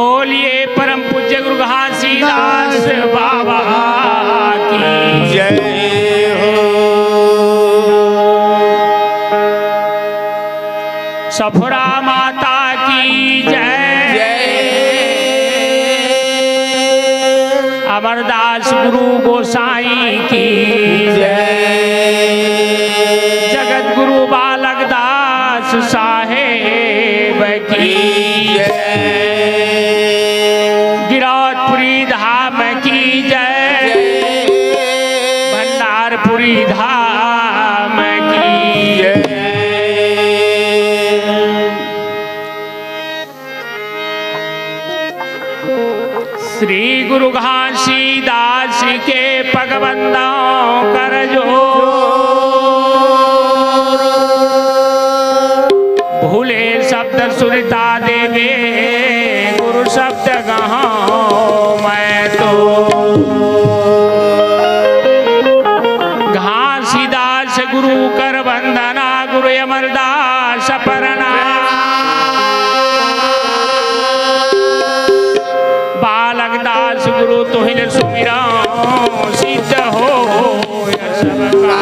बोलिए परम पूज्य गुरु घासीदास बाबा की जय हो। सफरा माता की जय। अमरदास गुरु गोसाई की जय। जगत गुरु बालक दास साहेब की जय। गिरौदपुरी धाम की जय। भंडारपुरी धाम की जय। श्री गुरु घासीदास के पगबंदों कर जोर। भूले शब्द सुरता देवे गुरु शब्द गहाऊं मैं तो। घासीदास गुरु कर वंदना गुरु अमरदास परना। बालक दास गुरु तुहिन सुमिरा सिद्ध हो सबका।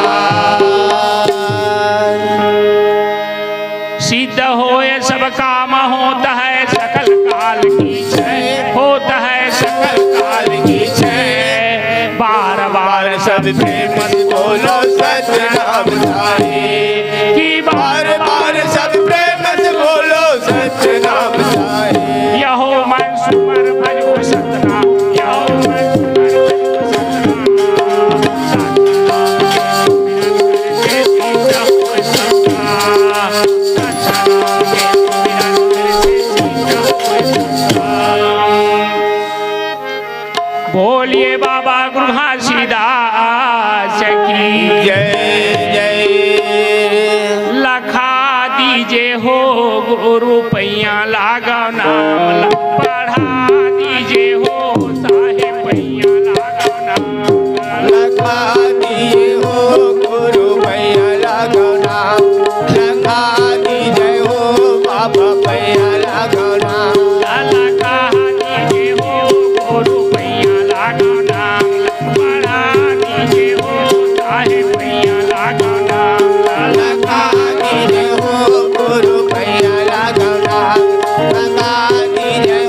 सिद्ध होए सब काम होता है सकल काल की जय। होता है सकल काल की जय। बार बार सब प्रेम बोलो सच नाम साहे की बार बार सब प्रेम से बोलो सच नाम साहे। यहो मन सुमर भजो सतना। यहो मन सुमर भजो सतना। बोलिए बाबा गुरु घासीदास की जय जय। लखा दीजे हो गुरु पैया लागो नाम पढ़ा दीजे हो साहे पैया लागो नाम। लखा दिए हो गुरु पैया लागो नाम। लखा दीजे हो बाबा पैया लागो नाम। लखा दीजे हो गुरु पैया लागो नाम। पढ़ा दीजे हो साहे पैया लागो नाम। लखा दीजे हो गुरु पैया लागो नाम। लखा दीजे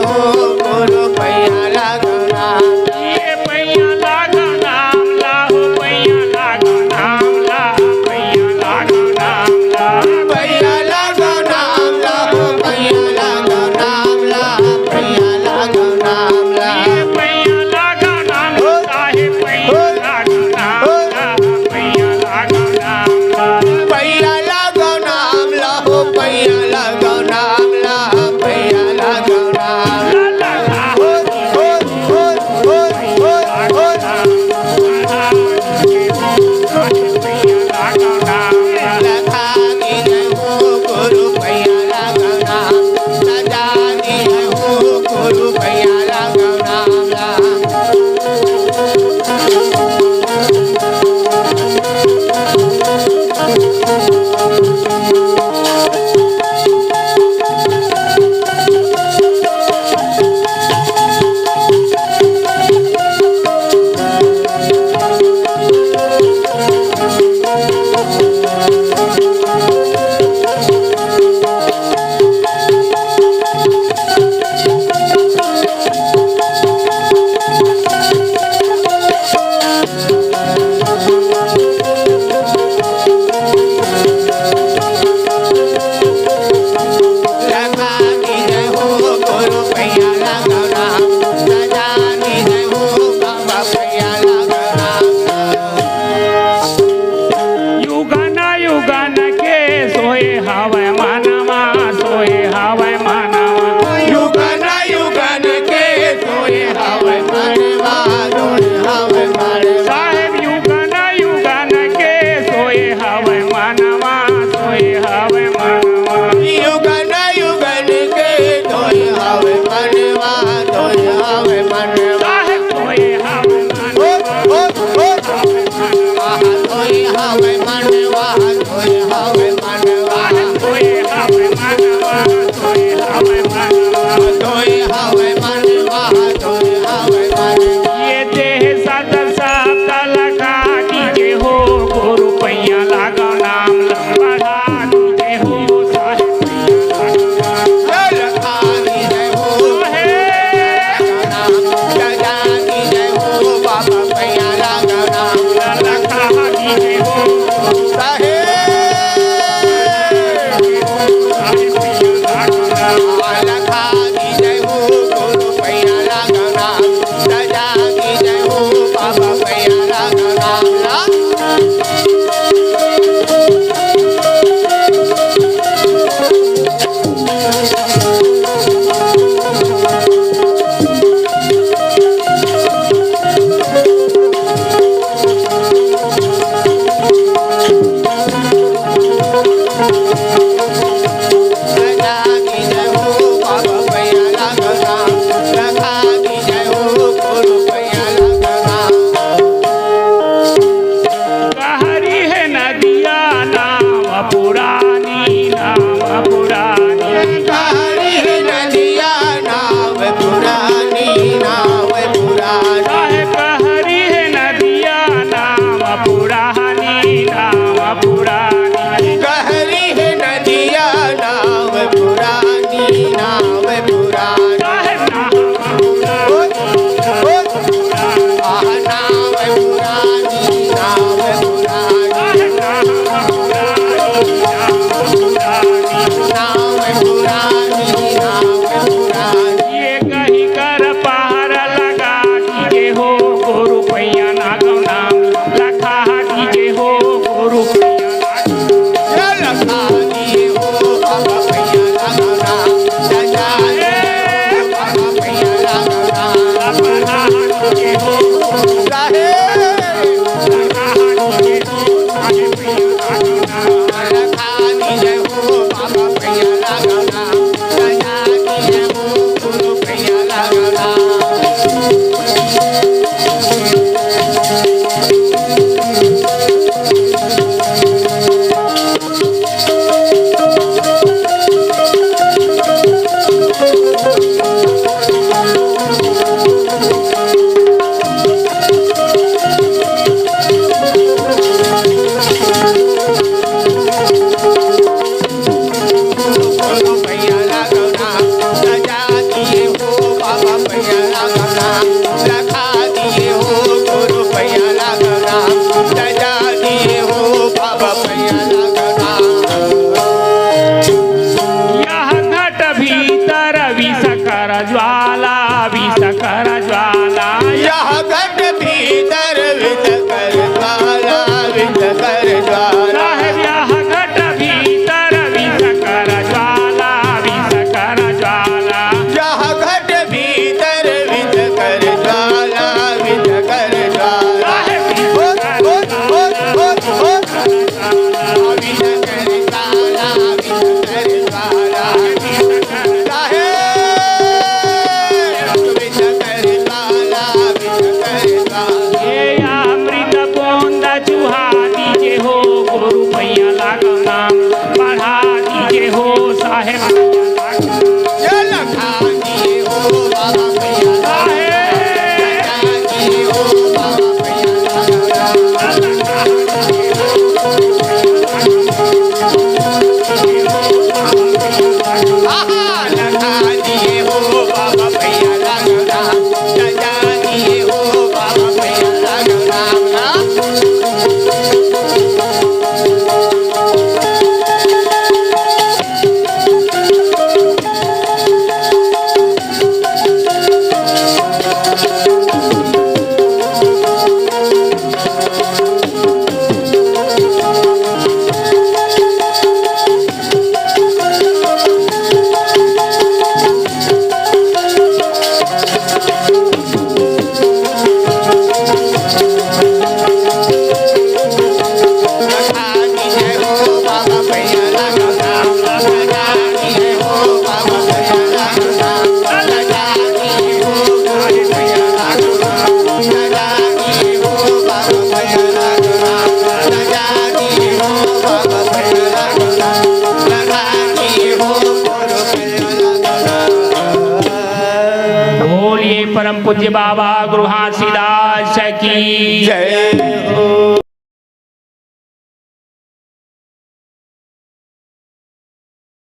बोलिए परम पूज्य बाबा गृहासीदास की जय हो।